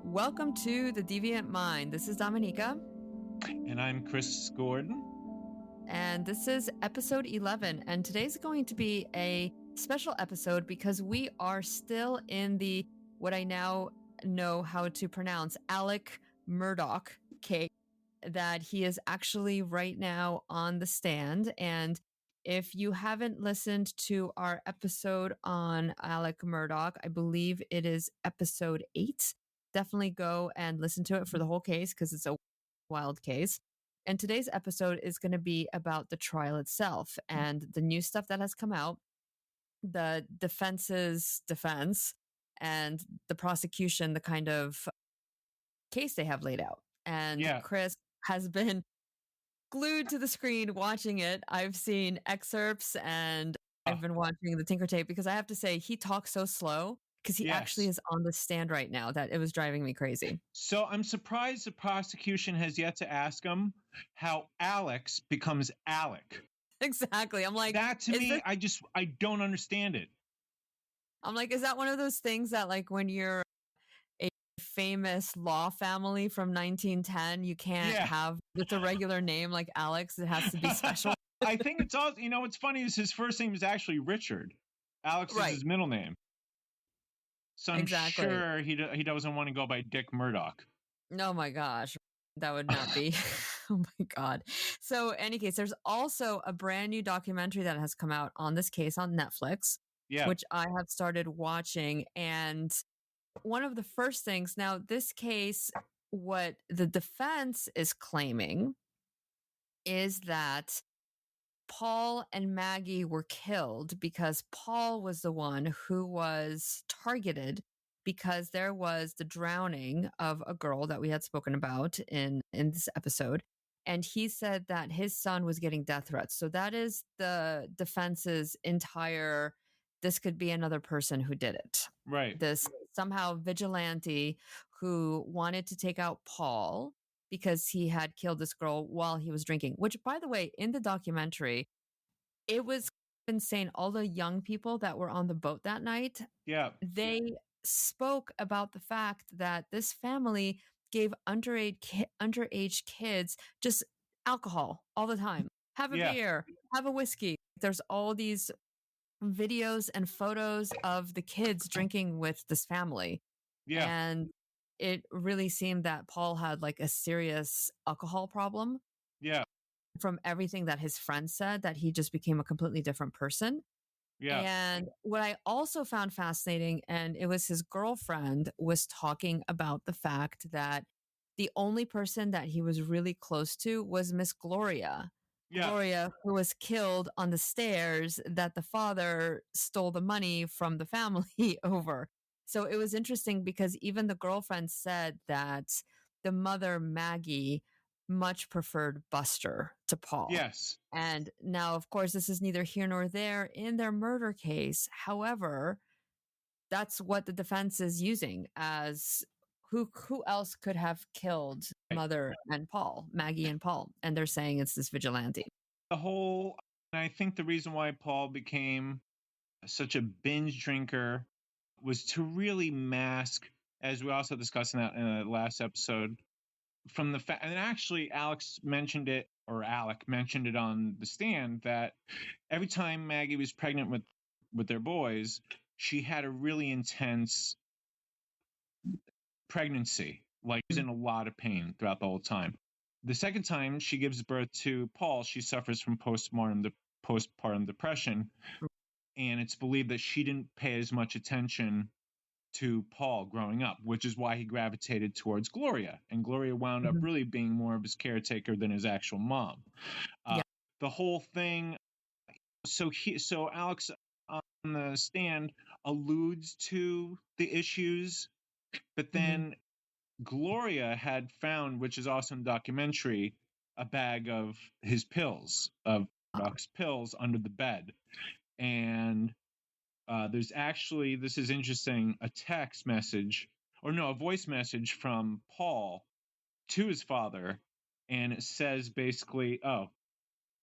Welcome to the Deviant Mind. This is Dominika. And I'm Chris Gordon. And this is episode 11. And today's going to be a special episode because we are still in the, what I now know how to pronounce, Alex Murdaugh case, that he is actually right now on the stand. And if you haven't listened to our episode on Alex Murdaugh, I believe it is episode 8. Definitely go and listen to it for the whole case because it's a wild case. And today's episode is going to be about the trial itself and the new stuff that has come out, the defense's defense, and the prosecution, the kind of case they have laid out. And Chris has been glued to the screen watching it. I've seen excerpts and I've been watching the Tinker Tape because I have to say he talks so slow because he actually is on the stand right now that it was driving me crazy. So I'm surprised the prosecution has yet to ask him how Alex becomes Alec. Exactly. I'm like, that to me, I don't understand it. I'm like, is that one of those things that like when you're a famous law family from 1910, you can't have with a regular name like Alex? It has to be special. I think it's also, what's funny is his first name is actually Richard. Alex is his middle name. So I'm sure he doesn't want to go by Dick Murdaugh. Oh my gosh. That would not be. Oh my God. So in any case, there's also a brand new documentary that has come out on this case on Netflix, which I have started watching. And one of the first things, now this case, what the defense is claiming is that Paul and Maggie were killed because Paul was the one who was targeted because there was the drowning of a girl that we had spoken about in this episode. And he said that his son was getting death threats. So that is the defense's entire, this could be another person who did it. Right. This somehow vigilante who wanted to take out Paul because he had killed this girl while he was drinking, which, by the way, in the documentary, it was insane. All the young people that were on the boat that night, they spoke about the fact that this family gave underage kids just alcohol all the time. Have a beer, have a whiskey. There's all these videos and photos of the kids drinking with this family. And it really seemed that Paul had like a serious alcohol problem. From everything that his friends said, that he just became a completely different person. And what I also found fascinating, and it was his girlfriend was talking about the fact that the only person that he was really close to was Miss Gloria. Gloria, who was killed on the stairs that the father stole the money from the family over. So it was interesting because even the girlfriend said that the mother, Maggie, much preferred Buster to Paul. And now, of course, this is neither here nor there in their murder case. However, that's what the defense is using as who else could have killed Mother and Paul, Maggie and Paul. And they're saying it's this vigilante. I think the reason why Paul became such a binge drinker was to really mask, as we also discussed in the last episode, from the fact, and actually Alec mentioned it on the stand, that every time Maggie was pregnant with their boys, she had a really intense pregnancy, like she was in a lot of pain throughout the whole time. The second time she gives birth to Paul, she suffers from postpartum depression, and it's believed that she didn't pay as much attention to Paul growing up, which is why he gravitated towards Gloria. And Gloria wound up really being more of his caretaker than his actual mom. The whole thing. So Alex on the stand alludes to the issues, but then Gloria had found, which is also in the documentary, a bag of his pills, of Murdoch's pills under the bed. And there's actually, this is interesting, a voice message from Paul to his father. And it says basically,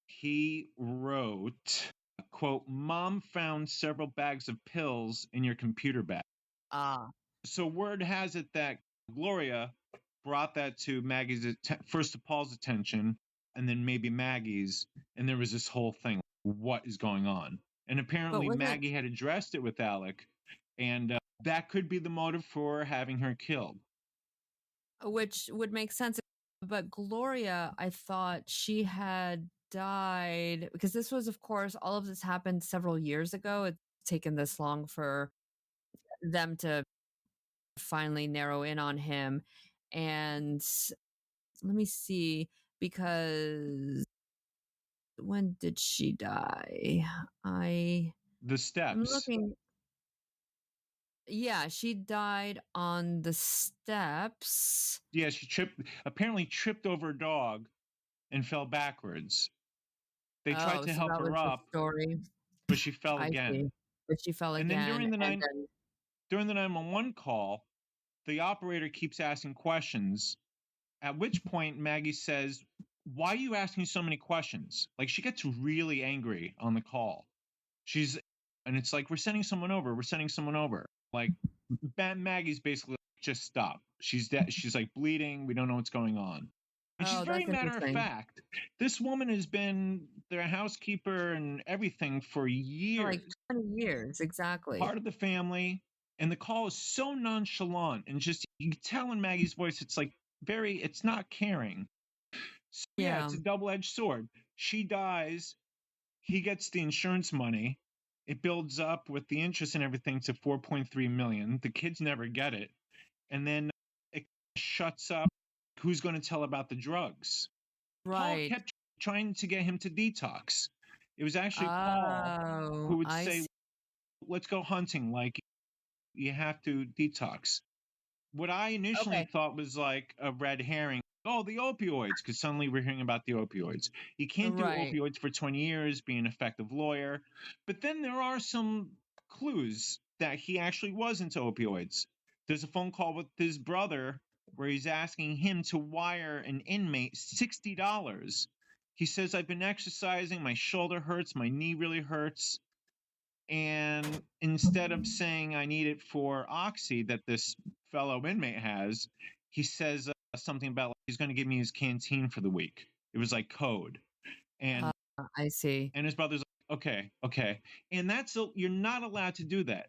he wrote, quote, "Mom found several bags of pills in your computer bag." So word has it that Gloria brought that to first to Paul's attention, and then maybe Maggie's, and there was this whole thing. What is going on? And apparently Maggie had addressed it with Alec, and that could be the motive for having her killed. Which would make sense. But Gloria, I thought she had died because this was, of course, all of this happened several years ago. It's taken this long for them to finally narrow in on him. And let me see, because when did she die? The steps. I'm looking. Yeah, she died on the steps. Yeah, she apparently tripped over a dog and fell backwards. They tried to help her up, but she fell again. But she fell again. And then during the 911 call, the operator keeps asking questions, at which point Maggie says, "Why are you asking so many questions?" Like, she gets really angry on the call. And it's like, we're sending someone over. Like, Maggie's basically like, just stop. She's dead. She's like bleeding. We don't know what's going on. And she's very matter of fact. This woman has been their housekeeper and everything for years. Like 20 years, exactly. Part of the family. And the call is so nonchalant. And just, you can tell in Maggie's voice, it's like it's not caring. So, yeah, it's a double-edged sword. She dies. He gets the insurance money. It builds up with the interest and everything to $4.3 million. The kids never get it. And then it shuts up. Who's going to tell about the drugs? Right. Paul kept trying to get him to detox. It was actually Paul who would say, let's go hunting. Like, you have to detox. What I initially thought was like a red herring. Oh, the opioids, because suddenly we're hearing about the opioids. He can't do opioids for 20 years, be an effective lawyer. But then there are some clues that he actually was into opioids. There's a phone call with his brother where he's asking him to wire an inmate $60. He says, I've been exercising, my shoulder hurts, my knee really hurts. And instead of saying I need it for Oxy that this fellow inmate has, he says something about like, he's going to give me his canteen for the week. It was like code. And I see. And his brother's like, okay. And you're not allowed to do that.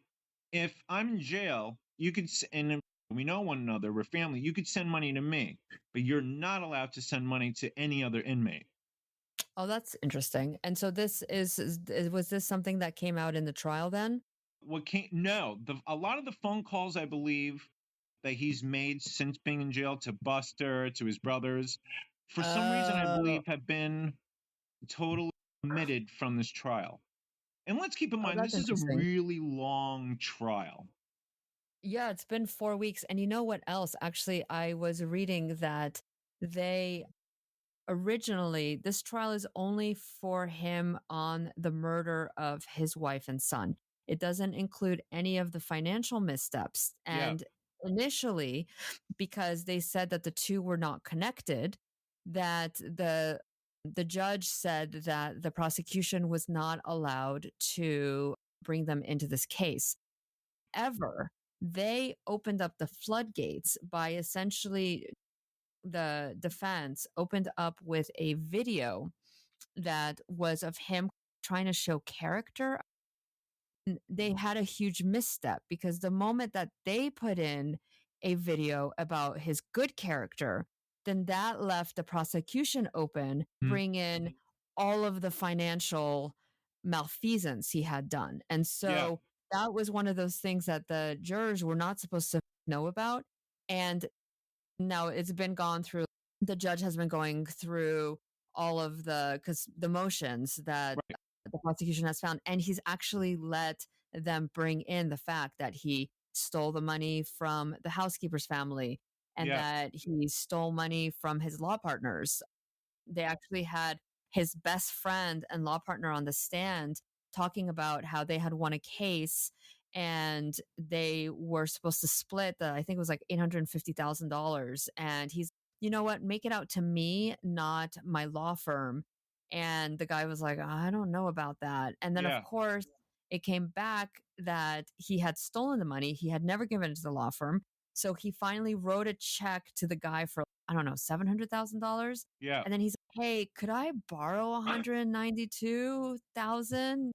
If I'm in jail, you could, and we know one another, we're family, you could send money to me, but you're not allowed to send money to any other inmate. Oh, that's interesting. And so was this something that came out in the trial then? No, a lot of the phone calls, I believe, that he's made since being in jail to Buster, to his brothers, for some reason, I believe, have been totally omitted from this trial. And let's keep in mind, this is a really long trial. Yeah, it's been 4 weeks. And you know what else? Actually, I was reading that originally, this trial is only for him on the murder of his wife and son. It doesn't include any of the financial missteps. And initially, because they said that the two were not connected, that the judge said that the prosecution was not allowed to bring them into this case. Ever, they opened up the floodgates by essentially the defense opened up with a video that was of him trying to show character. They had a huge misstep because the moment that they put in a video about his good character, then that left the prosecution open, bring in all of the financial malfeasance he had done. And so that was one of those things that the jurors were not supposed to know about. And now it's been gone through. The judge has been going through all of the motions that the prosecution has found, and he's actually let them bring in the fact that he stole the money from the housekeeper's family and that he stole money from his law partners. They actually had his best friend and law partner on the stand talking about how they had won a case and they were supposed to split I think it was like $850,000. And he's, you know what, make it out to me, not my law firm. And the guy was like, I don't know about that. And then of course it came back that he had stolen the money. He had never given it to the law firm. So he finally wrote a check to the guy for, I don't know, $700,000. Yeah. And then he's like, hey, could I borrow 192,000?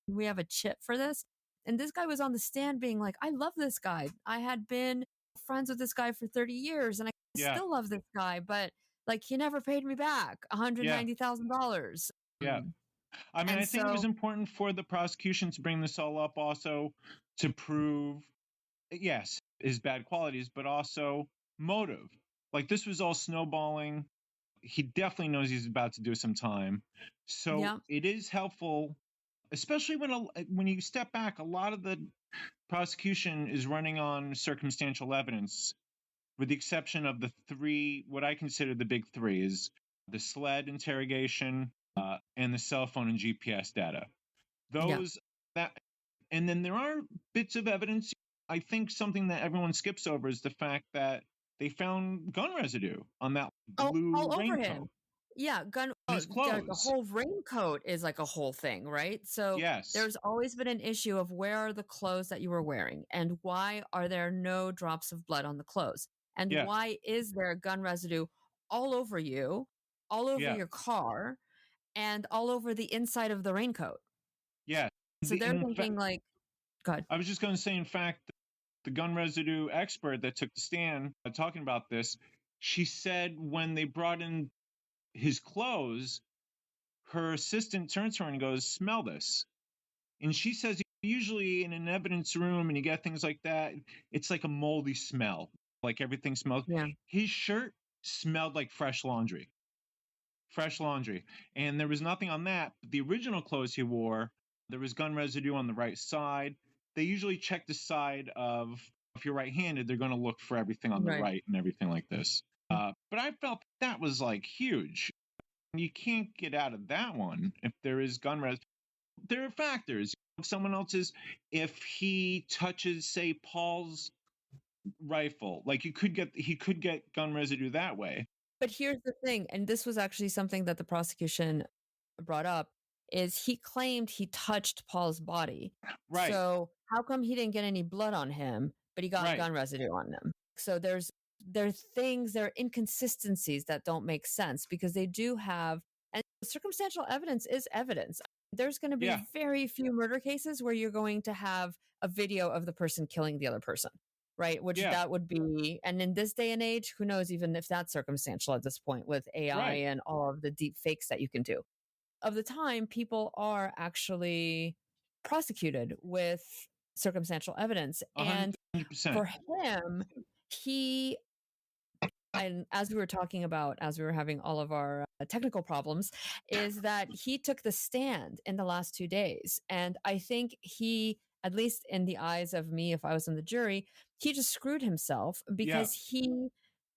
We have a chip for this. And this guy was on the stand being like, I love this guy. I had been friends with this guy for 30 years and I still love this guy, but like he never paid me back $190,000. Yeah. I mean, I think it was important for the prosecution to bring this all up also to prove, yes, his bad qualities, but also motive. Like this was all snowballing. He definitely knows he's about to do some time. So it is helpful, especially when you step back, a lot of the prosecution is running on circumstantial evidence, with the exception of the three, what I consider the big three is the SLED interrogation, and the cell phone and GPS data. And then there are bits of evidence. I think something that everyone skips over is the fact that they found gun residue on that blue all over raincoat. him. Yeah, his clothes. The whole raincoat is like a whole thing, right? So there's always been an issue of where are the clothes that you were wearing and why are there no drops of blood on the clothes? And why is there gun residue all over you, all over your car, and all over the inside of the raincoat? Yeah. So they're thinking like, God. I was just going to say, in fact, the gun residue expert that took the stand talking about this, she said when they brought in his clothes, her assistant turns to her and goes, smell this. And she says, usually in an evidence room and you get things like that, it's like a moldy smell, like everything smells. Yeah. His shirt smelled like fresh laundry. And there was nothing on that. But the original clothes he wore, there was gun residue on the right side. They usually check the side of, if you're right-handed, they're going to look for everything on the right and everything like this. But I felt that was like huge. You can't get out of that one if there is gun residue. There are factors. If someone else's, if he touches, say, Paul's rifle, like he could get gun residue that way. But here's the thing, and this was actually something that the prosecution brought up, is he claimed he touched Paul's body. Right. So how come he didn't get any blood on him, but he got gun residue on him? So there are inconsistencies that don't make sense because they do have, and circumstantial evidence is evidence. There's going to be very few murder cases where you're going to have a video of the person killing the other person, right? Which that would be, and in this day and age, who knows even if that's circumstantial at this point with AI and all of the deep fakes that you can do. Of the time, people are actually prosecuted with circumstantial evidence. 100%. And for him, and as we were talking about, as we were having all of our technical problems, is that he took the stand in the last 2 days. And I think he, at least in the eyes of me, if I was in the jury, he just screwed himself because he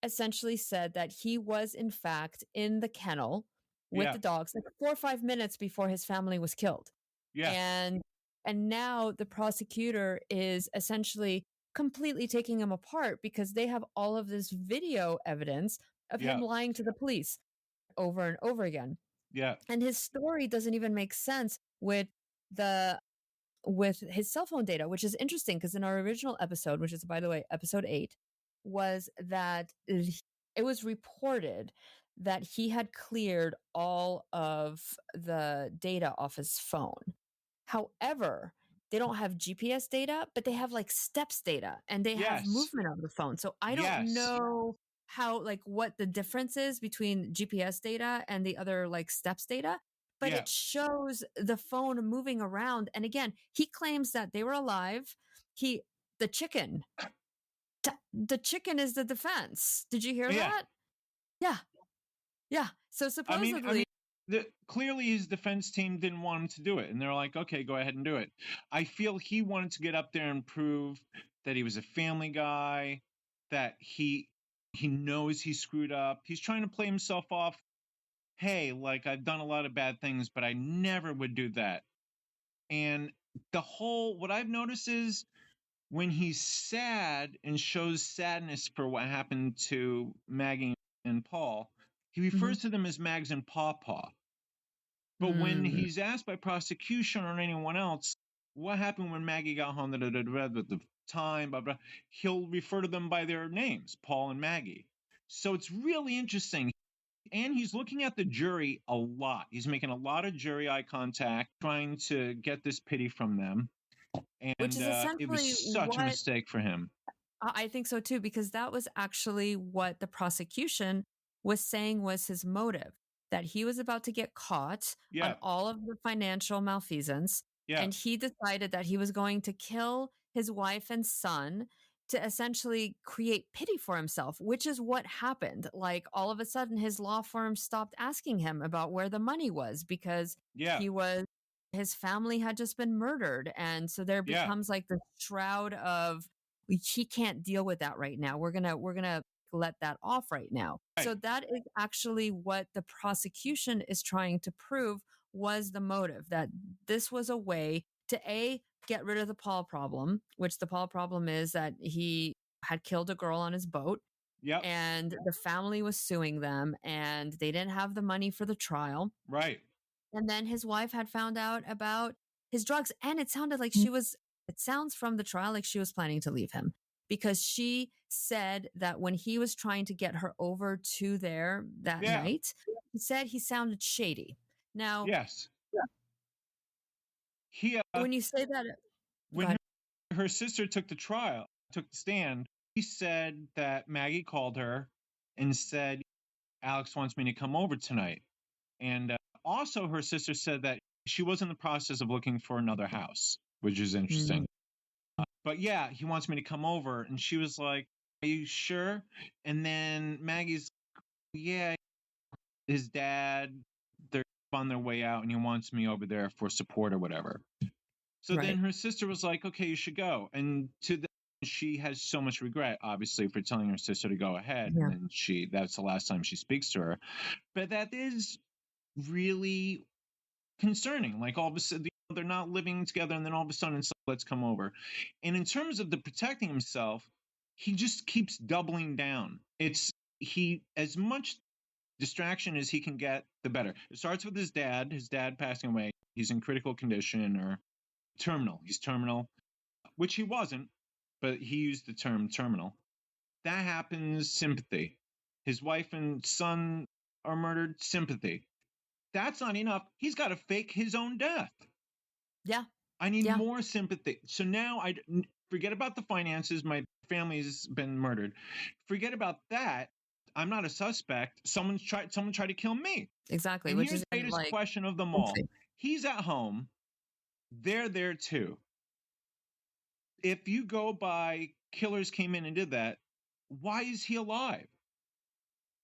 essentially said that he was in fact in the kennel with the dogs like 4 or 5 minutes before his family was killed. And now the prosecutor is essentially completely taking him apart because they have all of this video evidence of him lying to the police over and over again. And his story doesn't even make sense with his cell phone data, which is interesting because in our original episode, which is, by the way, episode 8, was that it was reported that he had cleared all of the data off his phone. However, they don't have GPS data, but they have like steps data and they have movement of the phone. So I don't know how, like, what the difference is between GPS data and the other like steps data, but it shows the phone moving around. And again, he claims that they were alive. The chicken is the defense. Did you hear that? Yeah. So supposedly, clearly his defense team didn't want him to do it. And they're like, okay, go ahead and do it. I feel he wanted to get up there and prove that he was a family guy, that he knows he screwed up. He's trying to play himself off. Hey, like, I've done a lot of bad things, but I never would do that. And what I've noticed is when he's sad and shows sadness for what happened to Maggie and Paul, he refers to them as Mags and Pawpaw. But when he's asked by prosecution or anyone else, what happened when Maggie got home to time, blah, blah. He'll refer to them by their names, Paul and Maggie. So it's really interesting. And he's looking at the jury a lot. He's making a lot of jury eye contact, trying to get this pity from them. And Which is it was essentially such a mistake for him. I think so too, because that was actually what the prosecution was saying was his motive, that he was about to get caught on all of the financial malfeasance. And he decided that he was going to kill his wife and son to essentially create pity for himself, which is what happened. Like all of a sudden, his law firm stopped asking him about where the money was because his family had just been murdered. And so there becomes like the shroud of, he can't deal with that right now. We're gonna let that off right now. Right. So that is actually what the prosecution is trying to prove was the motive, that this was a way to get rid of the Paul problem, which the Paul problem is that he had killed a girl on his boat. Yep. And the family was suing them and they didn't have the money for the trial. Right. And then his wife had found out about his drugs, and it sounded like it sounds from the trial like she was planning to leave him, because she said that when he was trying to get her over to there that night, he said he sounded shady. Now, when you say that, when her sister took the stand, he said that Maggie called her and said, Alex wants me to come over tonight. And also her sister said that she was in the process of looking for another house, which is interesting. But he wants me to come over. And she was like, are you sure? And then Maggie's, his dad, they're on their way out and he wants me over there for support or whatever. So then her sister was like, okay, you should go. And she has so much regret, obviously, for telling her sister to go ahead. Yeah. And then that's the last time she speaks to her. But that is really concerning. Like all of a sudden, they're not living together, and then all of a sudden it's like, let's come over. And in terms of the protecting himself, he just keeps doubling down. As much distraction as he can get, the better. It starts with his dad passing away. He's in critical condition or terminal. He's terminal, which he wasn't, but he used the term terminal. That happens, sympathy. His wife and son are murdered, sympathy. That's not enough. He's got to fake his own death. Yeah. I need more sympathy. So now I forget about the finances. My family's been murdered. Forget about that. I'm not a suspect. Someone tried to kill me. Exactly. And which here's is the greatest question of them all. He's at home. They're there too. If you go by killers came in and did that, why is he alive?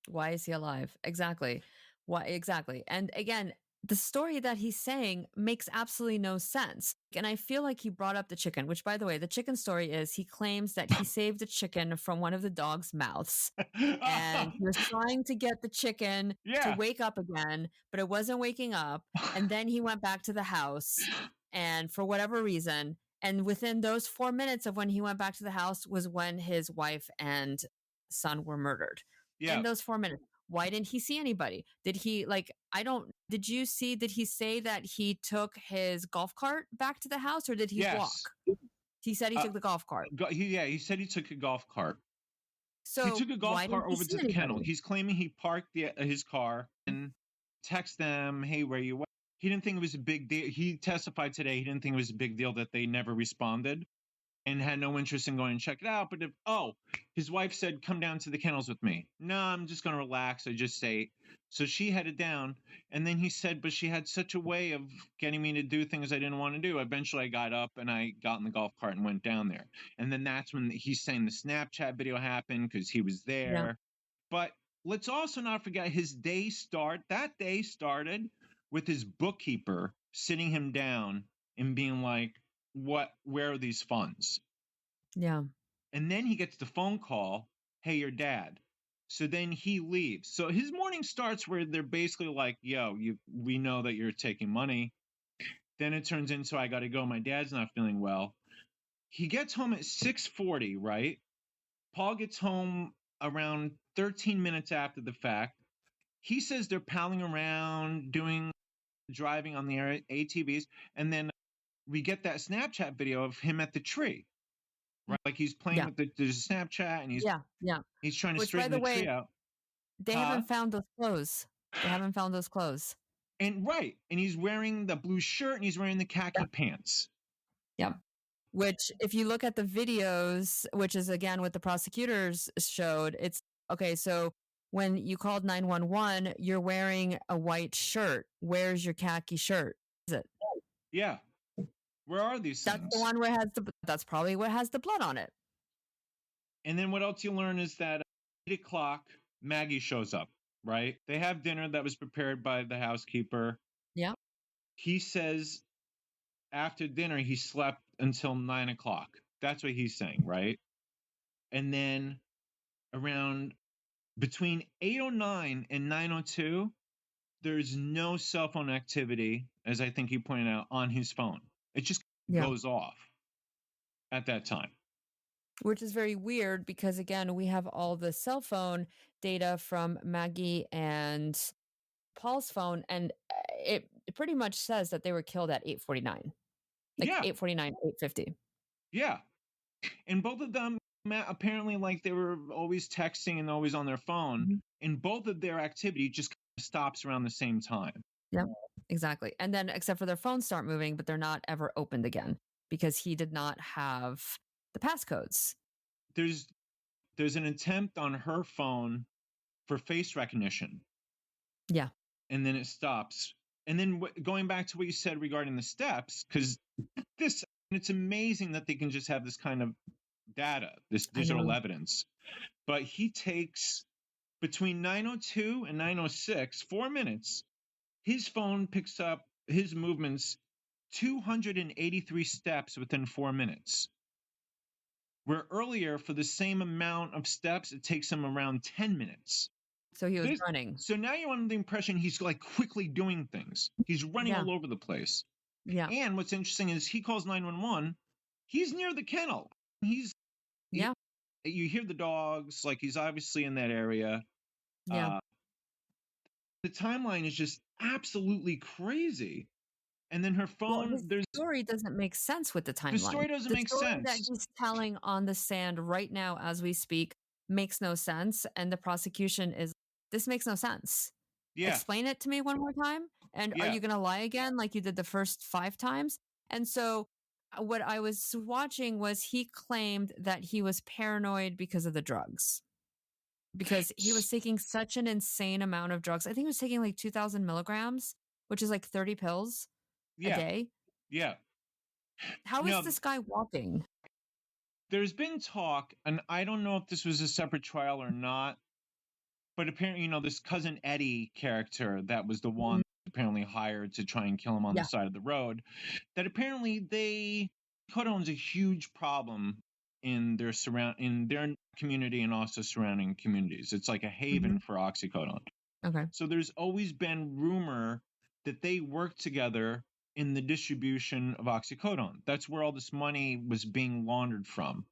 Why is he alive? Exactly. Why exactly? And again, the story that he's saying makes absolutely no sense. And I feel like he brought up the chicken, which, by the way, the chicken story is he claims that he saved a chicken from one of the dog's mouths. And he was trying to get the chicken to wake up again, but it wasn't waking up. And then he went back to the house, and for whatever reason, and within those 4 minutes of when he went back to the house was when his wife and son were murdered. In those 4 minutes. Why didn't he see anybody? Did he did you see, did he say that he took his golf cart back to the house, or did he walk? He said he took the golf cart. He said he took a golf cart. So he took a golf cart over to the kennel. He's claiming he parked his car and texted them, hey, where you at? He didn't think it was a big deal. He testified today. He didn't think it was a big deal that they never responded and had no interest in going and check it out. But his wife said, come down to the kennels with me. No, I'm just going to relax. I just ate. So she headed down. And then he said, but she had such a way of getting me to do things I didn't want to do. Eventually I got up and I got in the golf cart and went down there. And then that's when he's saying the Snapchat video happened because he was there. Yeah. But let's also not forget that day started with his bookkeeper sitting him down and being like, where are these funds? Yeah. And then he gets the phone call, hey, your dad. So then he leaves. So his morning starts where they're basically like, yo, we know that you're taking money. Then it turns into, I got to go. My dad's not feeling well. He gets home at 6:40, right? Paul gets home around 13 minutes after the fact. He says they're palling around, driving on the ATVs. And then we get that Snapchat video of him at the tree. right? Like he's playing with there's a Snapchat and he's trying to Which, by straighten the the way, tree out. they haven't found those clothes. They haven't found those clothes. And and he's wearing the blue shirt and he's wearing the khaki pants. Yeah. Which, if you look at the videos, which is again what the prosecutors showed, it's okay. So when you called 911, you're wearing a white shirt. Where's your khaki shirt? Is it? Yeah. Where are these things? That's the one where that's probably what has the blood on it. And then what else you learn is that at 8 o'clock, Maggie shows up, right? They have dinner that was prepared by the housekeeper. Yeah. He says after dinner, he slept until 9 o'clock. That's what he's saying, right? And then around between 8:09 and 9:02, there's no cell phone activity, as I think you pointed out, on his phone. It just goes off at that time. Which is very weird because, again, we have all the cell phone data from Maggie and Paul's phone, and it pretty much says that they were killed at 8:49. Like 8:49, 8:50. Yeah. And both of them, apparently, like they were always texting and always on their phone. And both of their activity just stops around the same time. Yeah, exactly. And then except for their phones start moving, but they're not ever opened again because he did not have the passcodes. There's an attempt on her phone for face recognition. Yeah. And then it stops. And then going back to what you said regarding the steps, because it's amazing that they can just have this kind of data, this digital evidence. But he takes between 9:02 and 9:06, 4 minutes, his phone picks up his movements 283 steps within 4 minutes. Where earlier, for the same amount of steps, it takes him around 10 minutes. So he was running. So now you're under the impression he's like quickly doing things. He's running all over the place. Yeah. And what's interesting is he calls 911. He's near the kennel. You hear the dogs. Like he's obviously in that area. Yeah. The timeline is just absolutely crazy. And then her phone, the story doesn't make sense with the timeline. The story doesn't make sense. The story that he's telling on the stand right now as we speak makes no sense. And the prosecution is, this makes no sense. Yeah. Explain it to me one more time. And are you going to lie again like you did the first 5 times? And so what I was watching was he claimed that he was paranoid because of the drugs. Because he was taking such an insane amount of drugs. I think he was taking like 2,000 milligrams, which is like 30 pills. A day? Yeah. How is this guy walking? There's been talk, and I don't know if this was a separate trial or not, but apparently, this cousin Eddie character that was the one apparently hired to try and kill him on the side of the road, that apparently oxycodone's a huge problem in their community and also surrounding communities. It's like a haven for oxycodone. Okay. So there's always been rumor that they work together in the distribution of oxycodone. That's where all this money was being laundered from.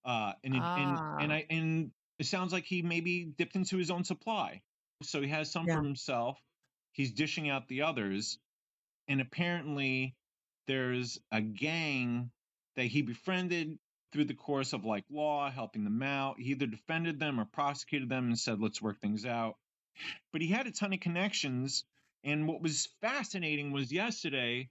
And it sounds like he maybe dipped into his own supply. So he has some for himself. He's dishing out the others. And apparently there's a gang that he befriended through the course of like law, helping them out. He either defended them or prosecuted them and said, let's work things out. But he had a ton of connections. And what was fascinating was yesterday,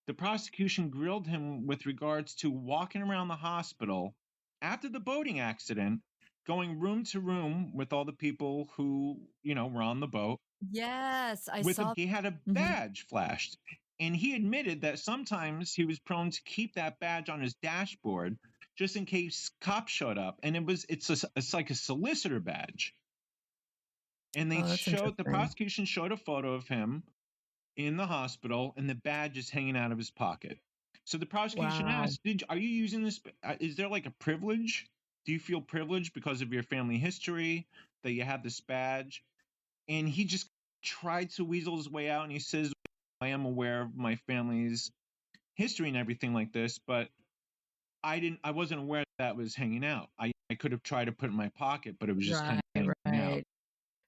the prosecution grilled him with regards to walking around the hospital after the boating accident, going room to room with all the people who, were on the boat. Yes, I saw. He had a badge flashed. And he admitted that sometimes he was prone to keep that badge on his dashboard just in case cops showed up. And it's like a solicitor badge. And the prosecution showed a photo of him in the hospital, and the badge is hanging out of his pocket. So the prosecution asked, are you using this? Is there like a privilege? Do you feel privileged because of your family history that you have this badge? And he just tried to weasel his way out, and he says, I am aware of my family's history and everything like this, but I wasn't aware that was hanging out. I could have tried to put it in my pocket, but it was just kind of hanging out.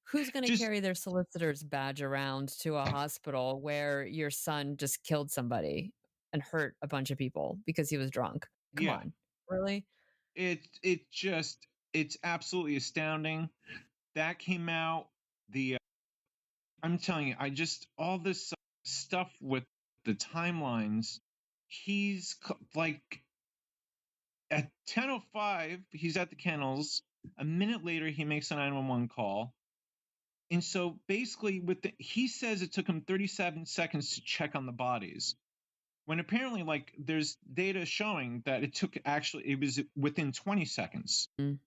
Who's going to carry their solicitor's badge around to a hospital where your son just killed somebody and hurt a bunch of people because he was drunk? Come on. Really? It's absolutely astounding. That came out. I'm telling you, all this stuff with the timelines. He's like at 10:05, he's at the kennels. A minute later, he makes a 911 call. And so basically, he says it took him 37 seconds to check on the bodies, when apparently, like, there's data showing that it was within 20 seconds. And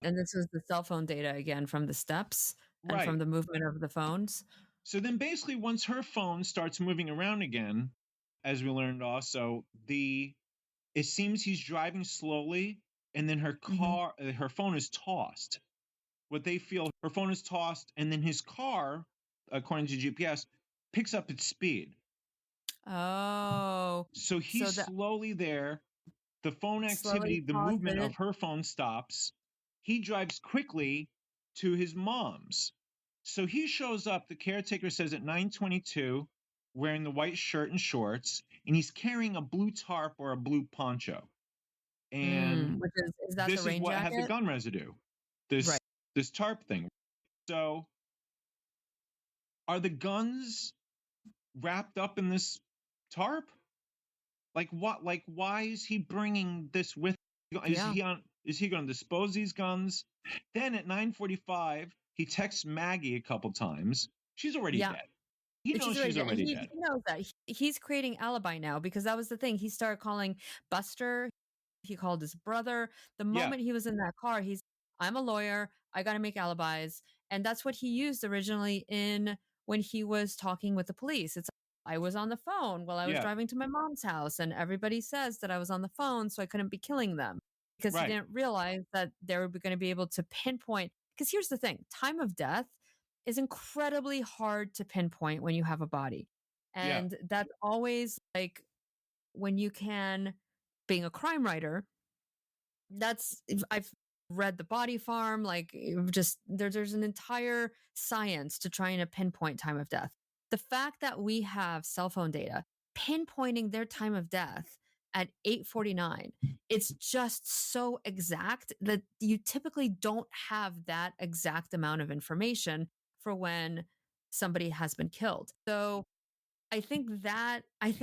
this was the cell phone data again from the steps and from Right. the movement of the phones. So then basically, once her phone starts moving around again, as we learned also, it seems he's driving slowly, and then her phone is tossed. What they feel, her phone is tossed, and then his car, according to GPS, picks up its speed. Oh. So he's slowly there. The phone activity, the movement of her phone stops. He drives quickly to his mom's. So he shows up, the caretaker says, at 9:22, wearing the white shirt and shorts, and he's carrying a blue tarp or a blue poncho. And which is that this the rain is what jacket? had the gun residue. This tarp thing. So are the guns wrapped up in this tarp? Like what? Like, why is he bringing this with? Is he going to dispose these guns? Then at 9:45, he texts Maggie a couple times. She's already dead. He knows she's already dead. He knows that. He's creating alibi now, because that was the thing. He started calling Buster. He called his brother. The moment he was in that car, I'm a lawyer. I got to make alibis. And that's what he used originally when he was talking with the police. It's, I was on the phone while I was driving to my mom's house, and everybody says that I was on the phone, so I couldn't be killing them, because he didn't realize that they were going to be able to pinpoint. Because here's the thing, time of death is incredibly hard to pinpoint when you have a body. And that's always like, when you can, being a crime writer, I've read The Body Farm, like, just there's an entire science to trying to pinpoint time of death. The fact that we have cell phone data pinpointing their time of death at 8:49, it's just so exact that you typically don't have that exact amount of information for when somebody has been killed. So I think,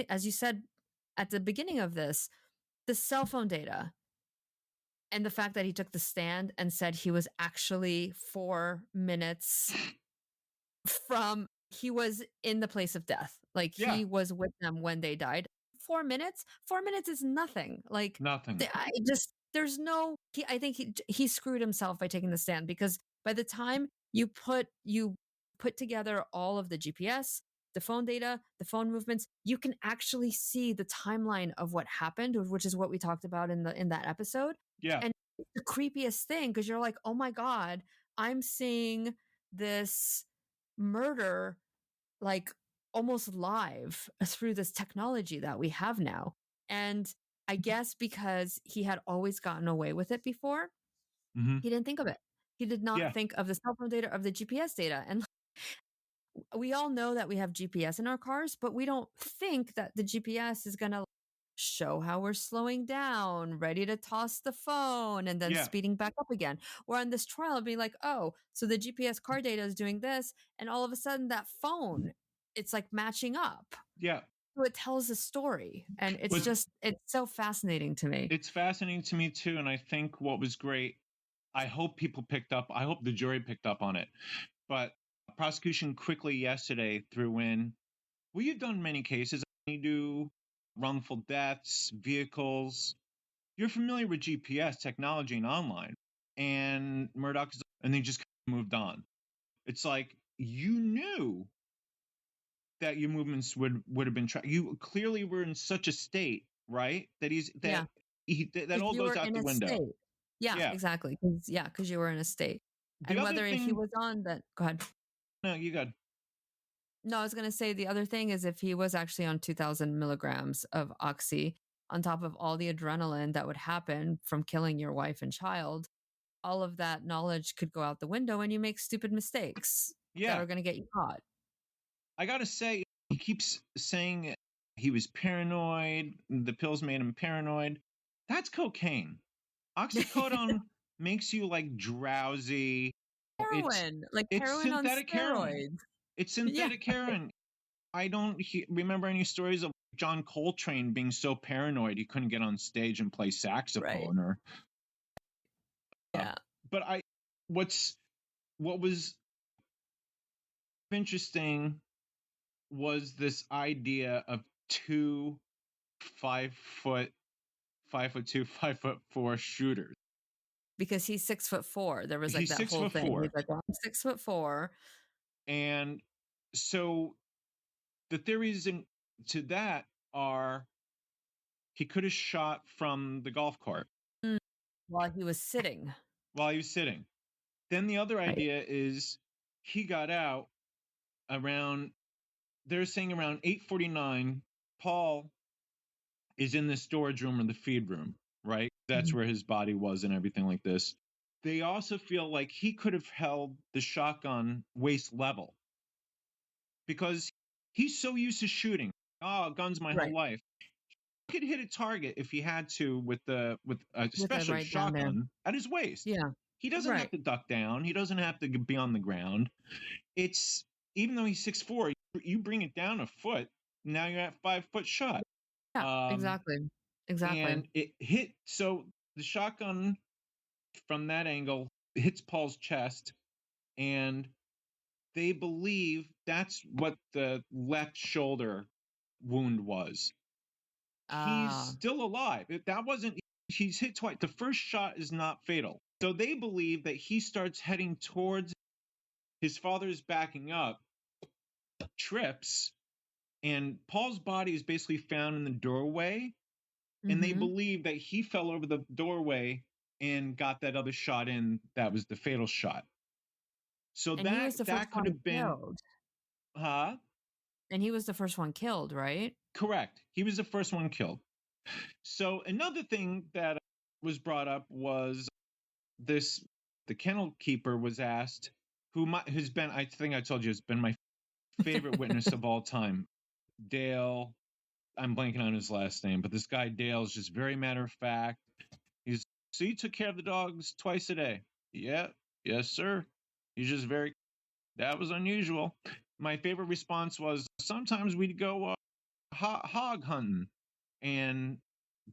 as you said at the beginning of this, the cell phone data and the fact that he took the stand and said he was actually 4 minutes from, he was in the place of death. Like, he was with them when they died. 4 minutes? 4 minutes is nothing. Like, nothing. There's no, I think he screwed himself by taking the stand, because by the time you put together all of the GPS, the phone data, the phone movements, you can actually see the timeline of what happened, which is what we talked about in that episode. And it's the creepiest thing, because you're like, oh my God, I'm seeing this murder like almost live through this technology that we have now. And I guess because he had always gotten away with it before, he didn't think of it. He did not think of the cell phone data, of the GPS data. And we all know that we have GPS in our cars, but we don't think that the GPS is going to show how we're slowing down, ready to toss the phone, and then speeding back up again. Or on this trial, it'd be like, oh, so the GPS car data is doing this, and all of a sudden that phone, it's like matching up. So it tells a story, and it's so fascinating to me. It's fascinating to me too, and I think what was great, I hope the jury picked up on it, but prosecution quickly yesterday threw in, well, you've done many cases. You do wrongful deaths, vehicles. You're familiar with GPS technology and online. And Murdaugh, and they just moved on. It's like, you knew that your movements would have been tracked. You clearly were in such a state, right? That that all goes out the window. State. Yeah, exactly. Because you were in a state. And whether he was on that, go ahead. No, you got. No, I was going to say, the other thing is, if he was actually on 2,000 milligrams of oxy, on top of all the adrenaline that would happen from killing your wife and child, all of that knowledge could go out the window, and you make stupid mistakes that are going to get you caught. I got to say, he keeps saying he was paranoid. The pills made him paranoid. That's cocaine. Oxycodone makes you like drowsy. Heroin, like It's heroin on synthetic heroin. steroids. It's Yeah, synthetic heroin. I don't remember any stories of John Coltrane being so paranoid he couldn't get on stage and play right. saxophone or. Yeah. But what was interesting was this idea of two 5'2", 5'4" shooters. Because he's 6'4". There was like He's that whole thing. 6'4", He's like, well, I'm 6'4". and so the theories to that are he could have shot from the golf cart Mm. While he was sitting. while he was sitting. Then the other Right. idea is he got out around, they're saying around 8:49. Paul is in the storage room or the feed room, right? That's Mhm. where his body was and everything like this. They also feel like he could have held the shotgun waist level because he's so used to shooting. Oh, guns my whole Right. life. He could hit a target if he had to with With especially right down there. shotgun at his waist. Yeah. He doesn't have Right. to duck down. He doesn't have to be on the ground. It's even though he's 6'4", you bring it down a foot. Now you're at 5-foot shot. Yeah. Exactly. And it hit. So the shotgun from that angle hits Paul's chest, and they believe that's what the left shoulder wound was. He's still alive. That wasn't. He's hit twice. The first shot is not fatal. So they believe that he starts heading towards his father's backing up, trips, and Paul's body is basically found in the doorway. And they believe that he fell over the doorway and got that other shot in. That was the fatal shot. So and he was the that first could one have been, killed. huh? And he was the first one killed, right? Correct. He was the first one killed. So another thing that was brought up was this: the kennel keeper was asked, who's been, I think I told you, has been my favorite witness of all time, Dale. I'm blanking on his last name, but this guy Dale is just very matter of fact. He's, so you took care of the dogs twice a day? Yeah, yes, sir. He's just very, that was unusual. My favorite response was, sometimes we'd go hog hunting. And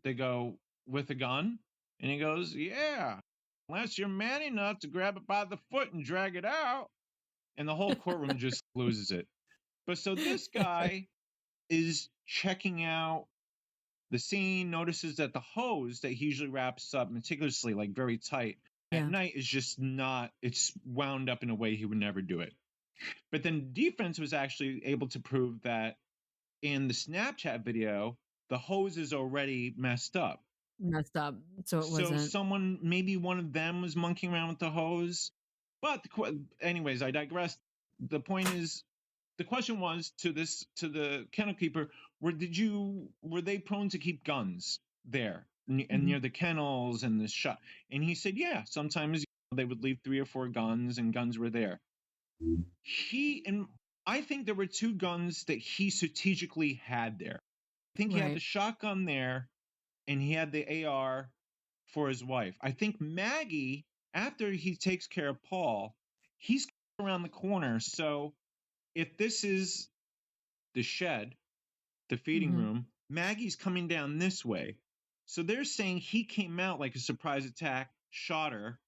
they go, with a gun? And he goes, yeah, unless you're man enough to grab it by the foot and drag it out. And the whole courtroom just loses it. But so this guy is checking out the scene, notices that the hose that he usually wraps up meticulously, like very tight, at night is just not, it's wound up in a way he would never do it. But then defense was actually able to prove that in the Snapchat video, the hose is already messed up. So it wasn't. Someone, maybe one of them was monkeying around with the hose. But anyways, I digress. The point is, the question was to the kennel keeper, were they prone to keep guns there and near the kennels and the shop? And he said, yeah, sometimes they would leave 3 or 4 guns, and guns were there. I think there were 2 guns that he strategically had there. I think he had the shotgun there, and he had the AR for his wife. I think Maggie, after he takes care of Paul, he's around the corner. So if this is the shed, the feeding room, Maggie's coming down this way. So they're saying he came out like a surprise attack, shot her.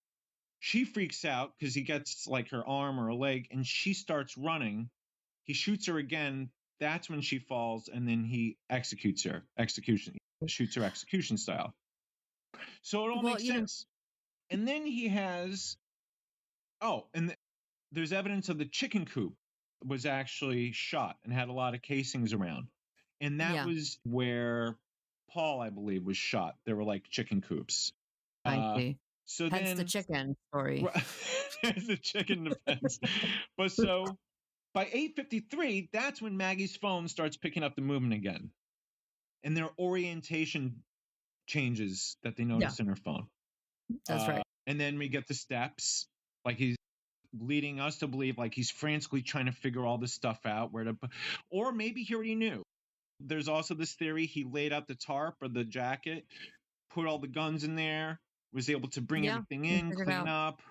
She freaks out because he gets like her arm or a leg, and she starts running. He shoots her again. That's when she falls, and then he executes her. Shoots her execution style. So it all makes sense. And then he has, there's evidence of the chicken coop was actually shot and had a lot of casings around. And that was where Paul, I believe, was shot. There were like chicken coops. I see. So Hence then the chicken story. There's the chicken defense. But so by 8:53, that's when Maggie's phone starts picking up the movement again. And there are orientation changes that they notice in her phone. That's right. And then we get the steps. Like he's leading us to believe like he's frantically trying to figure all this stuff out, or maybe he already knew. There's also this theory he laid out the tarp or the jacket, put all the guns in there, was able to bring Yeah, everything we in, figured clean out. up.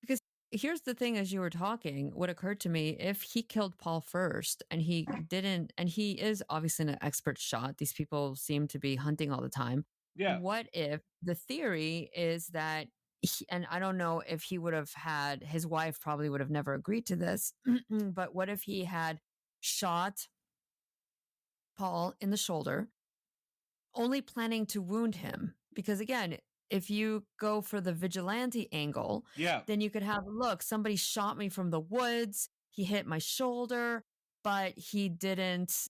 Because here's the thing, as you were talking, what occurred to me, if he killed Paul first and he didn't, and he is obviously an expert shot, these people seem to be hunting all the time. Yeah, What if the theory is that, and I don't know if he would have had, his wife probably would have never agreed to this, but what if he had shot Paul in the shoulder, only planning to wound him? Because again, if you go for the vigilante angle, yeah, then you could have, look, somebody shot me from the woods, he hit my shoulder, but he didn't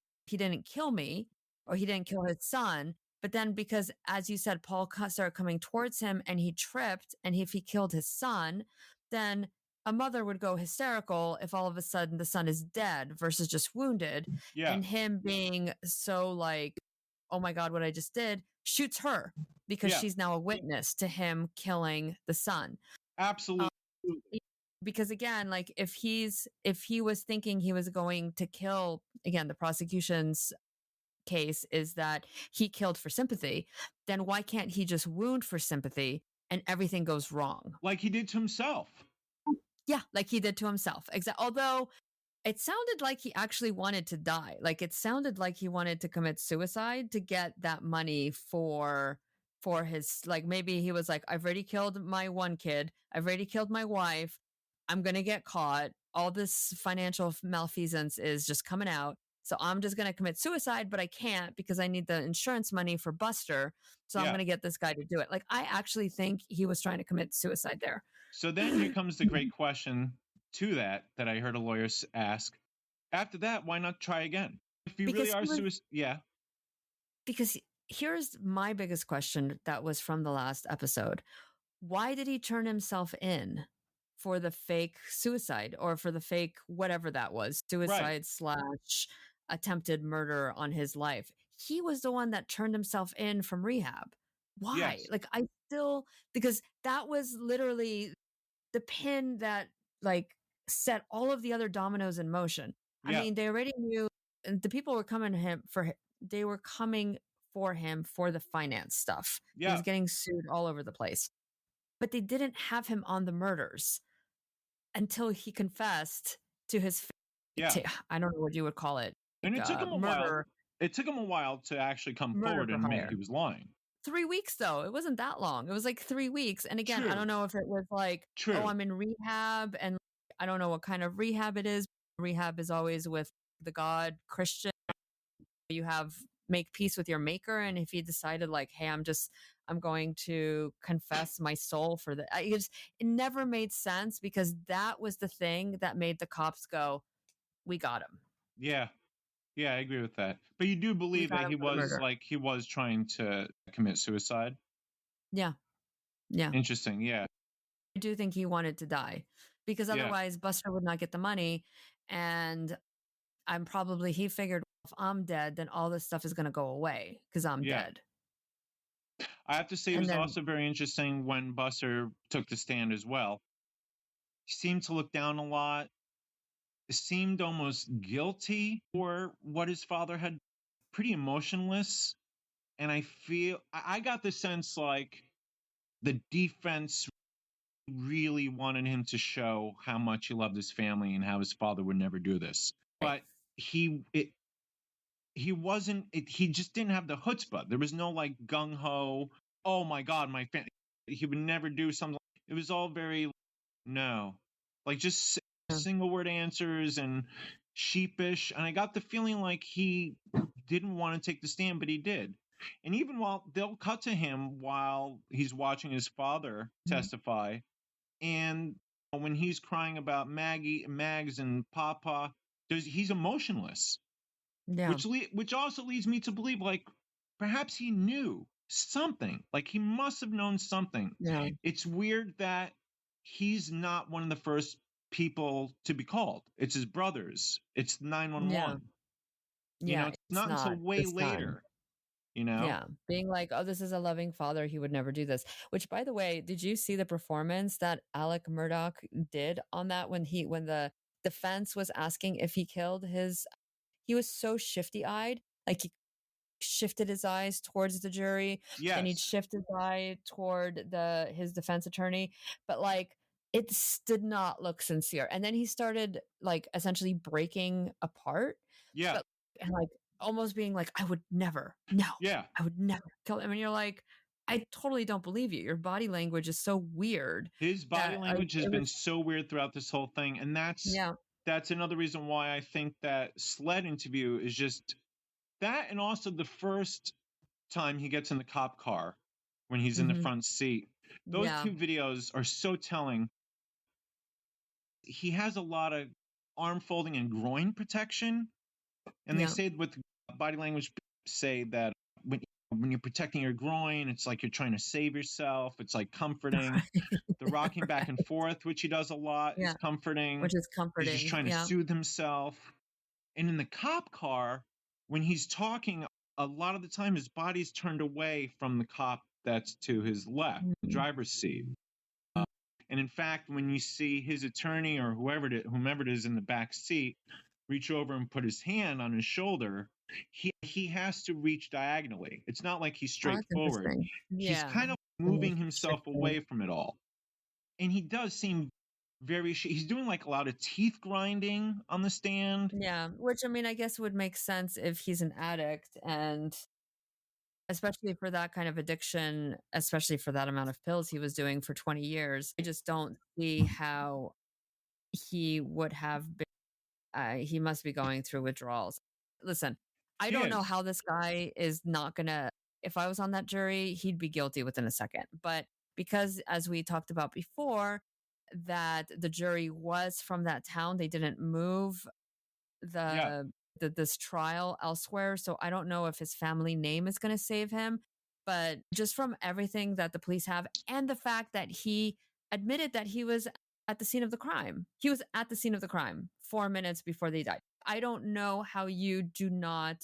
kill me, or he didn't kill his son. But then, because as you said, Paul started coming towards him and he tripped, and if he killed his son, then a mother would go hysterical if all of a sudden the son is dead versus just wounded, yeah, and him being so like, oh my God, what I just did, shoots her because yeah, she's now a witness to him killing the son. absolutely. Because again, like if he was thinking he was going to kill, again, the prosecution's case is that he killed for sympathy, then why can't he just wound for sympathy and everything goes wrong? Like he did to himself. Yeah, like he did to himself. Exactly. Although it sounded like he actually wanted to die. Like it sounded like he wanted to commit suicide to get that money for his, like maybe he was like, I've already killed my one kid, I've already killed my wife, I'm going to get caught. All this financial malfeasance is just coming out. So I'm just going to commit suicide, but I can't because I need the insurance money for Buster. So I'm Yeah. going to get this guy to do it. Like I actually think he was trying to commit suicide there. So then here comes the great question to that I heard a lawyer ask. After that, why not try again? If you really Because are yeah, because here's my biggest question that was from the last episode. Why did he turn himself in for the fake suicide, or for the fake whatever that was, right. suicide slash attempted murder on his life? He was the one that turned himself in from rehab. Why? Yes. Like I still, because that was literally the pin that like set all of the other dominoes in motion. I Yeah. mean, they already knew, and the people were coming to him they were coming for him for the finance stuff. He was Yeah. getting sued all over the place. But they didn't have him on the murders until he confessed to his Yeah. I don't know what you would call it. And Like it took him a while. murder It took him a while to actually come murder forward for and admit he hire. was lying. 3 weeks though. It wasn't that long. It was like 3 weeks. And again, I True. don't know if it was like, oh, True. I'm in rehab, and I don't know what kind of rehab it is. Rehab is always with the God Christian. You have make peace with your maker, and if he decided like, hey, I'm going to confess my soul for the, it never made sense, because that was the thing that made the cops go, we got him. Yeah. Yeah, I agree with that. But you do We believe got that him for the murder. he was trying to commit suicide? Yeah. Yeah. Interesting. Yeah. I do think he wanted to die, because Yeah. otherwise Buster would not get the money. And he figured, if I'm dead, then all this stuff is going to go away because I'm Yeah. dead. I have to say it And was then, also very interesting when Buster took the stand as well. He seemed to look down a lot, seemed almost guilty for what his father had, pretty emotionless. And I got the sense like the defense really wanted him to show how much he loved his family and how his father would never do this. But he just didn't have the chutzpah. There was no like gung ho, oh my God, my family. He would never do something. It was all very, no, like just single word answers and sheepish. And I got the feeling like he didn't want to take the stand, but he did. And even while they'll cut to him while he's watching his father testify, and when he's crying about Mags and Papa, he's emotionless, yeah, which also leads me to believe like perhaps he knew something, like he must have known something. yeah, It's weird that he's not one of the first people to be called. It's his brothers. It's 911. yeah. It's It's not until not way this time. later. Yeah, being like, oh, this is a loving father, he would never do this. Which, by the way, did you see the performance that Alex Murdaugh did on that, when the defense was asking if he killed his, he was so shifty eyed, like he shifted his eyes towards the jury. Then he'd Yes. shift his eye toward his defense attorney. But like it did not look sincere. And then he started like essentially breaking apart. Yeah. But and like almost being like, I would never, no, Yeah. I would never kill him. And you're like, I totally don't believe you. Your body language is so weird. His body language has It been was, so weird throughout this whole thing. And yeah. that's another reason why I think that SLED interview is just that. And also the first time he gets in the cop car when he's in the front seat. Those Yeah. two videos are so telling. He has a lot of arm folding and groin protection. And they say with body language, say that when you're protecting your groin, it's like you're trying to save yourself. It's like comforting. The rocking back and forth, which he does a lot, is comforting. Which is comforting. He's just trying to soothe himself. And in the cop car, when he's talking, a lot of the time his body's turned away from the cop that's to his left, the driver's seat. And in fact, when you see his attorney or whomever it is in the back seat reach over and put his hand on his shoulder, he has to reach diagonally. It's not like he's straight forward. He's kind of moving himself away from it all. And he does seem he's doing like a lot of teeth grinding on the stand. Yeah, which I mean, I guess would make sense if he's an addict, and especially for that kind of addiction, especially for that amount of pills he was doing for 20 years. I just don't see how he would have been. He must be going through withdrawals. Listen, I don't know how this guy is not gonna, if I was on that jury, he'd be guilty within a second. But because, as we talked about before, that the jury was from that town, they didn't move this trial elsewhere. So I don't know if his family name is going to save him. But just from everything that the police have and the fact that he admitted that he was at the scene of the crime, he was at the scene of the crime 4 minutes before they died. I don't know how you do not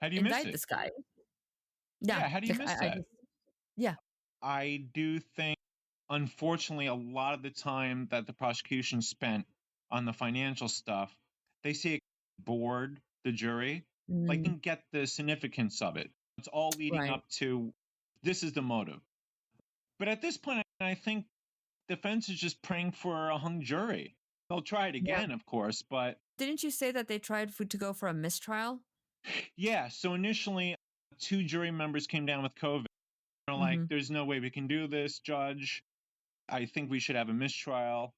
indict this guy. Yeah, how do you miss that? Yeah. I do think, unfortunately, a lot of the time that the prosecution spent on the financial stuff, they say it bored the jury. Like, didn't get the significance of it. It's all leading up to this is the motive. But at this point, I think defense is just praying for a hung jury. They'll try it again, of course, but didn't you say that they tried to go for a mistrial? Yeah. So initially, 2 jury members came down with COVID. They're like, there's no way we can do this, judge. I think we should have a mistrial.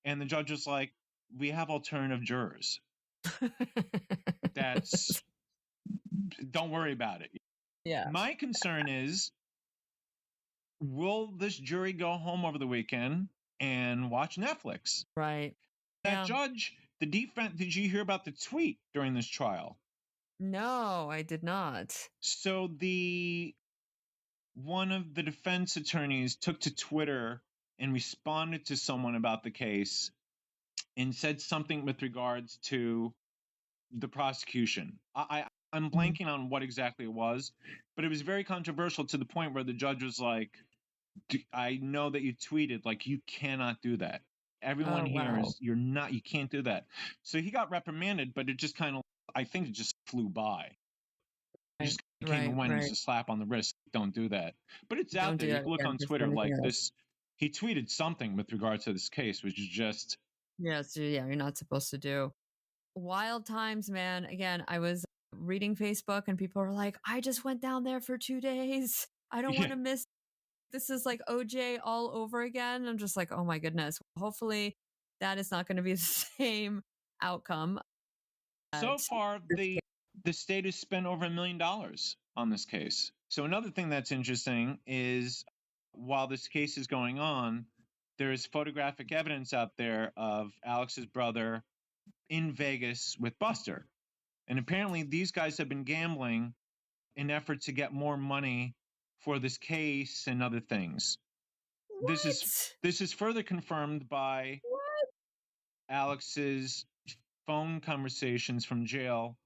And the judge was like, we have alternative jurors. Don't worry about it. Yeah. My concern is, will this jury go home over the weekend and watch Netflix? Right. That judge, the defense, did you hear about the tweet during this trial? No, I did not. So one of the defense attorneys took to Twitter and responded to someone about the case and said something with regards to the prosecution. I'm blanking on what exactly it was, but it was very controversial to the point where the judge was like, I know that you tweeted, like, you cannot do that. Everyone you can't do that. So he got reprimanded, but it just kind of, I think it just flew by. It just became a win. It's a slap on the wrist. Don't do that. But it's out there. You can look on Twitter like this. He tweeted something with regards to this case, which is just. You're not supposed to do. Wild times, man. Again, I was reading Facebook and people were like, I just went down there for 2 days. I don't want to miss. This is like OJ all over again. I'm just like, oh my goodness. Hopefully that is not going to be the same outcome. So far, the state has spent over $1 million on this case. So another thing that's interesting is while this case is going on, there is photographic evidence out there of Alex's brother in Vegas with Buster. And apparently these guys have been gambling in an effort to get more money for this case and other things. What? This is further confirmed by Alex's phone conversations from jail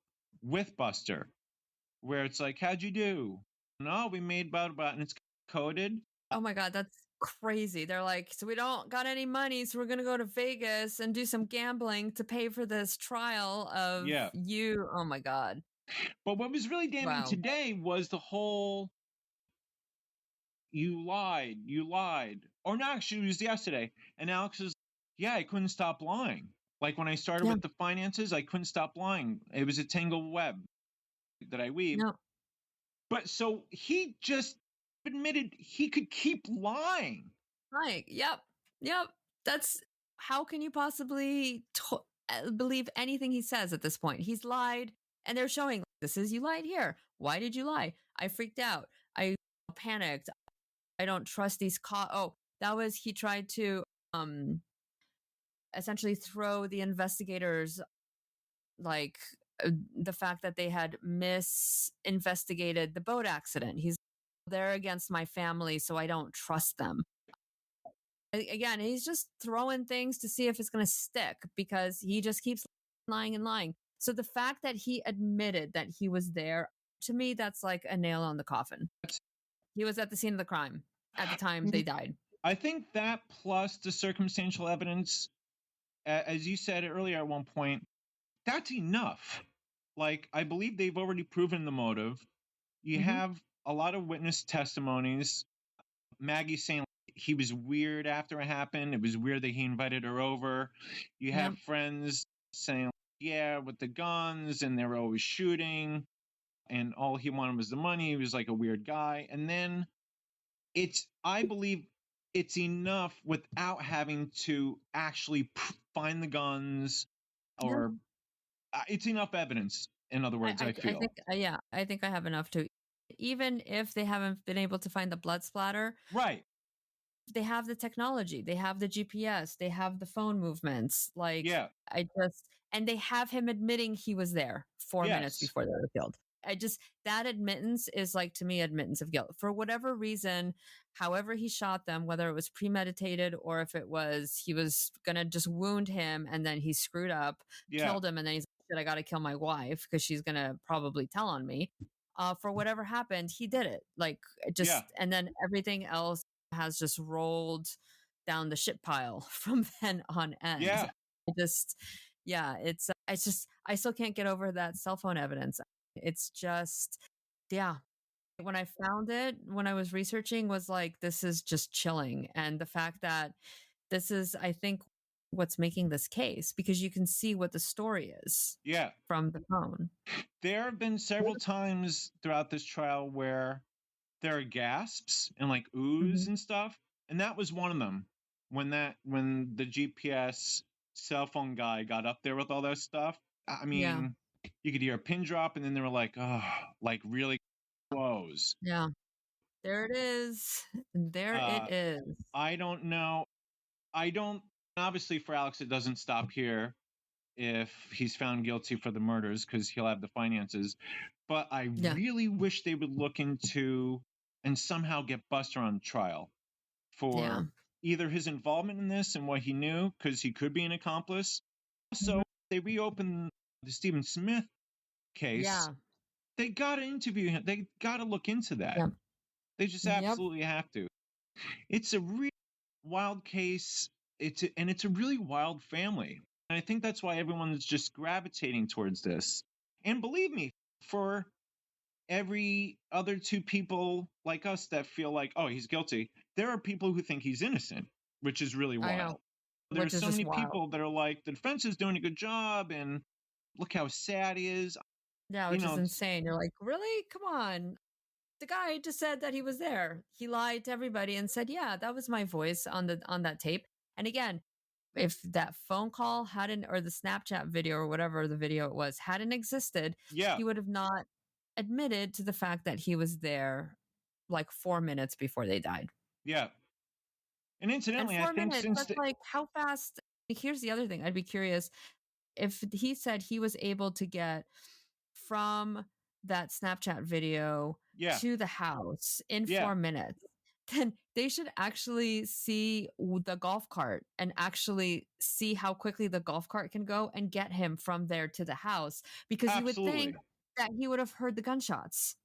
with Buster, where it's like, how'd you do? No, we made about, and it's coded. Oh my God, that's crazy. They're like, so we don't got any money, so we're going to go to Vegas and do some gambling to pay for this trial of you. Oh my God. But what was really damning Wow. today was the whole you lied. Or no, actually, it was yesterday. And Alex is, yeah, I couldn't stop lying. Like when I started Yeah. with the finances, I couldn't stop lying. It was a tangled web that I weaved. No. But so he just admitted he could keep lying. Right. Yep. That's how can you possibly believe anything he says at this point? He's lied, and they're showing this is you lied here. Why did you lie? I freaked out. I panicked. I don't trust these that was he tried to essentially throw the investigators like the fact that they had misinvestigated the boat accident. He's they're against my family, so I don't trust them. Again, he's just throwing things to see if it's going to stick because he just keeps lying and lying. So the fact that he admitted that he was there, to me, that's like a nail on the coffin. He was at the scene of the crime at the time they died. I think that plus the circumstantial evidence, as you said earlier at one point, that's enough. Like, I believe they've already proven the motive. You have a lot of witness testimonies. Maggie saying he was weird after it happened. It was weird that he invited her over. You have friends saying, yeah, with the guns, and they were always shooting, and all he wanted was the money. He was like a weird guy. And then I believe it's enough without having to actually find the guns or it's enough evidence. In other words, I feel. I think I have enough to, even if they haven't been able to find the blood splatter. Right. They have the technology, they have the GPS, they have the phone movements. Like, and they have him admitting he was there 4 minutes before they were killed. That admittance is like, to me, admittance of guilt. For whatever reason, however he shot them, whether it was premeditated or if it was, he was going to just wound him and then he screwed up, killed him. And then he's like, shit, I got to kill my wife because she's going to probably tell on me. For whatever happened, he did it. Like, and then everything else has just rolled down the shit pile from then on end. I still can't get over that cell phone evidence. It's just, when I found it, when I was researching, was like, this is just chilling. And the fact that this is, I think, what's making this case, because you can see what the story is from the phone. There have been several times throughout this trial where there are gasps and like oohs and stuff. And that was one of them when the GPS cell phone guy got up there with all that stuff. I mean, you could hear a pin drop and then they were like, oh, like really close. Yeah. There it is. It is. I don't know. Obviously for Alex, it doesn't stop here if he's found guilty for the murders because he'll have the finances. But I really wish they would look into and somehow get Buster on trial for either his involvement in this and what he knew, because he could be an accomplice. So they reopen the Stephen Smith case. They got to interview him. They got to look into that. They just absolutely have to. It's a really wild case. It's a really wild family. And I think that's why everyone's just gravitating towards this. And believe me, for every other two people like us that feel like, oh, he's guilty, there are people who think he's innocent, which is really wild. There's so many people that are like, the defense is doing a good job and look how sad he is. Yeah, which is insane. You're like, really? Come on. The guy just said that he was there. He lied to everybody and said, yeah, that was my voice on that tape. And again, if that phone call hadn't, or the Snapchat video or whatever the video it was, hadn't existed, he would have not admitted to the fact that he was there like 4 minutes before they died. Yeah. And incidentally, and 4 I think minutes, that's like how fast. Here's the other thing. I'd be curious if he said he was able to get from that Snapchat video to the house in 4 minutes, then they should actually see the golf cart and actually see how quickly the golf cart can go and get him from there to the house, because you would think that he would have heard the gunshots.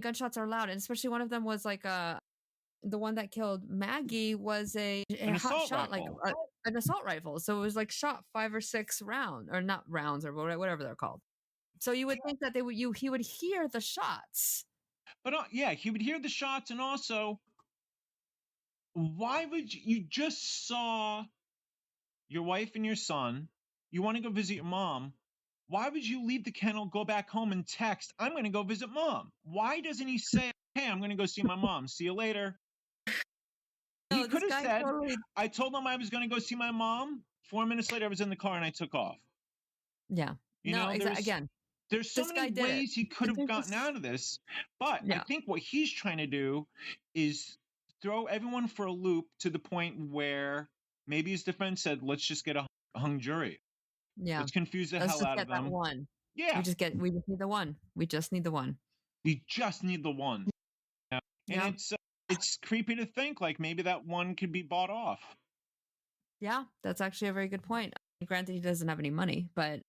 Gunshots are loud, and especially one of them was like the one that killed Maggie was an hot shot, like an assault rifle. So it was like shot 5 or 6 rounds, or not rounds, or whatever they're called. So you would think that he would hear the shots. But he would hear the shots, and also, why would you just saw your wife and your son? You want to go visit your mom. Why would you leave the kennel, go back home, and text, I'm going to go visit mom? Why doesn't he say, hey, I'm going to go see my mom. See you later. He could have said, I told him I was going to go see my mom. 4 minutes later, I was in the car and I took off. Yeah. Again, there's so many ways he could have gotten out of this. But I think what he's trying to do is throw everyone for a loop to the point where maybe his defense said, let's just get a hung jury. Yeah. Let's confuse the hell out of them. That one. Yeah. We just need the one. We just need the one. We just need the one. And it's creepy to think like maybe that one could be bought off. Yeah, that's actually a very good point. Granted, he doesn't have any money, but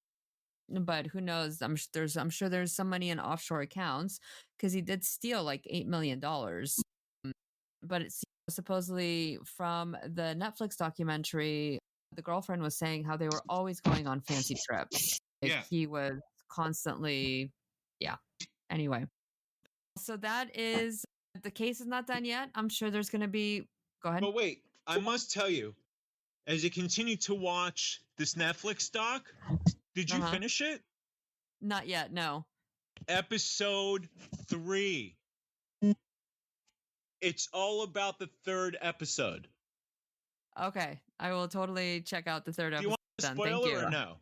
who knows? I'm sure there's some money in offshore accounts because he did steal like $8 million. But it's supposedly from the Netflix documentary, the girlfriend was saying how they were always going on fancy trips. He was constantly, Anyway, so that is, the case is not done yet. I'm sure there's going to be, go ahead. But wait, I must tell you, as you continue to watch this Netflix doc, did you finish it? Not yet, no. Episode 3. It's all about the third episode. Okay, I will totally check out the third episode. Do you want to spoil it or no?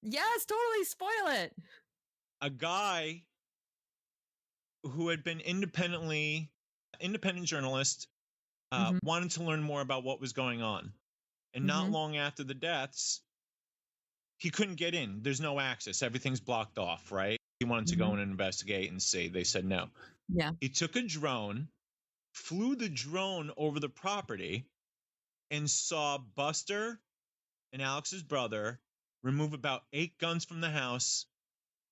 Yes, totally spoil it. A guy who had been independent journalist wanted to learn more about what was going on. And not long after the deaths, he couldn't get in. There's no access. Everything's blocked off, right? He wanted to go and investigate and see. They said no. Yeah. He took a drone, flew the drone over the property, and saw Buster and Alex's brother remove about 8 guns from the house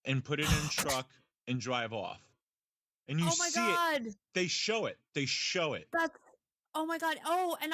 and put it in a truck and drive off. And you see it. They show it. Oh my God. Oh, and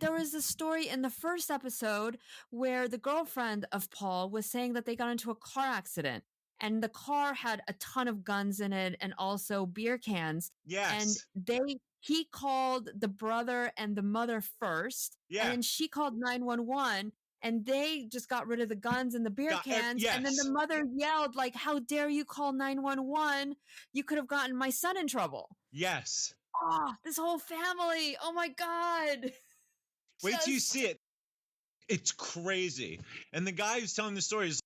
there was a story in the first episode where the girlfriend of Paul was saying that they got into a car accident and the car had a ton of guns in it and also beer cans. Yes. And he called the brother and the mother first. Yeah. And then she called 911 and they just got rid of the guns and the beer cans. Yes. And then the mother yelled like, how dare you call 911? You could have gotten my son in trouble. Yes. Oh, this whole family. Oh my God. Wait till you see it. It's crazy. And the guy who's telling the story is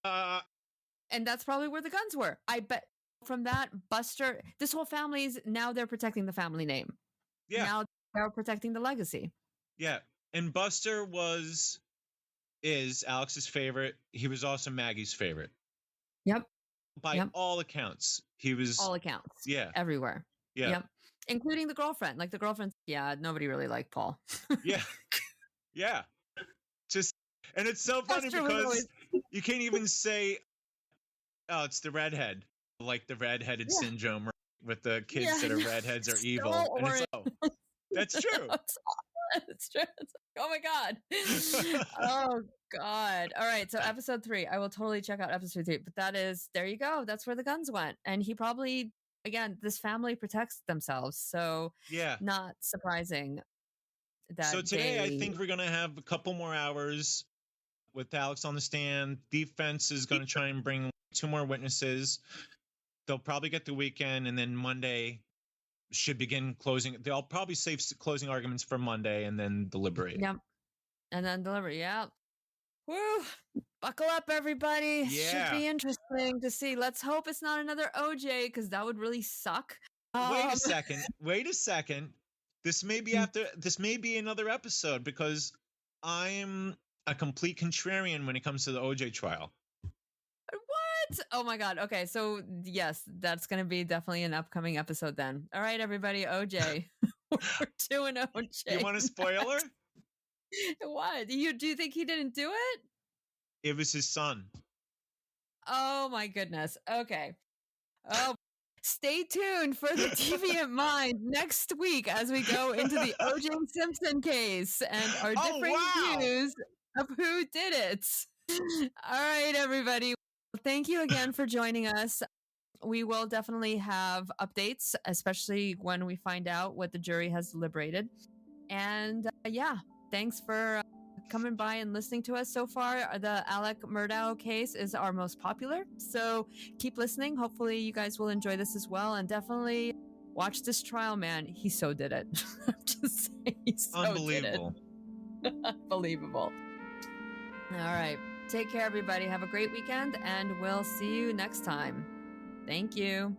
and that's probably where the guns were. I bet from that, Buster, this whole family's now they're protecting the family name. Yeah. Now they're protecting the legacy. Yeah. And Buster is Alex's favorite. He was also Maggie's favorite. Yep. By all accounts. He was all accounts. Yeah. Everywhere. Yeah. Yep. Including the girlfriend. Like the girlfriend, nobody really liked Paul. Yeah. Yeah. And it's so funny because you can't even say, oh, it's the redhead. Like the redheaded syndrome with the kids that are redheads are evil. And it's, that's true. It's true. Oh my God. Oh God. All right. So episode 3, I will totally check out episode 3, but there you go. That's where the guns went. And he probably, again, this family protects themselves. So not surprising that. So today I think we're going to have a couple more hours with Alex on the stand. Defense is going to try and bring 2 more witnesses. They'll probably get the weekend, and then Monday should begin closing. They'll probably save closing arguments for Monday and then deliberate. Yep. And then deliberate. Yeah. Woo. Buckle up, everybody. Yeah. Should be interesting to see. Let's hope it's not another OJ because that would really suck. Wait a second. This may be another episode because I'm a complete contrarian when it comes to the OJ trial. What? Oh my God. Okay. So yes, that's going to be definitely an upcoming episode then. All right, everybody. OJ. We're doing OJ. You want a spoiler? What? Do you think he didn't do it? It was his son. Oh my goodness. Okay. Oh, stay tuned for the Deviant Mind next week as we go into the O.J. Simpson case and our differing views of who did it. All right, everybody. thank you again for joining us. We will definitely have updates, especially when we find out what the jury has deliberated. And thanks for coming by and listening to us so far. The Alex Murdaugh case is our most popular, so keep listening. Hopefully you guys will enjoy this as well, and definitely watch this trial, man. He so did it. I'm just saying, he so Unbelievable. did it. Unbelievable. All right. Take care, everybody. Have a great weekend, and we'll see you next time. Thank you.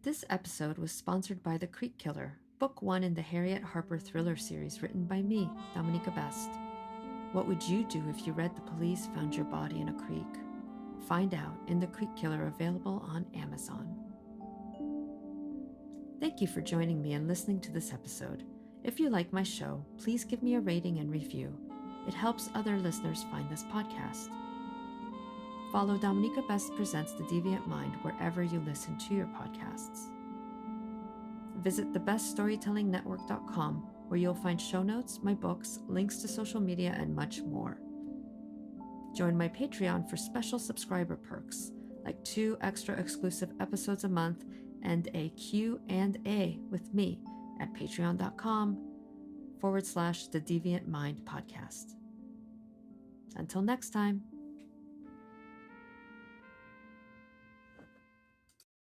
This episode was sponsored by The Creek Killer, Book 1 in the Harriet Harper thriller series written by me, Dominika Best. What would you do if you read The Police Found Your Body in a Creek? Find out in The Creek Killer, available on Amazon. Thank you for joining me and listening to this episode. If you like my show, please give me a rating and review. It helps other listeners find this podcast. Follow Dominika Best Presents The Deviant Mind wherever you listen to your podcasts. Visit thebeststorytellingnetwork.com, where you'll find show notes, my books, links to social media, and much more. Join my Patreon for special subscriber perks, like 2 extra exclusive episodes a month and a Q&A with me at patreon.com/The Deviant Mind Podcast. Until next time.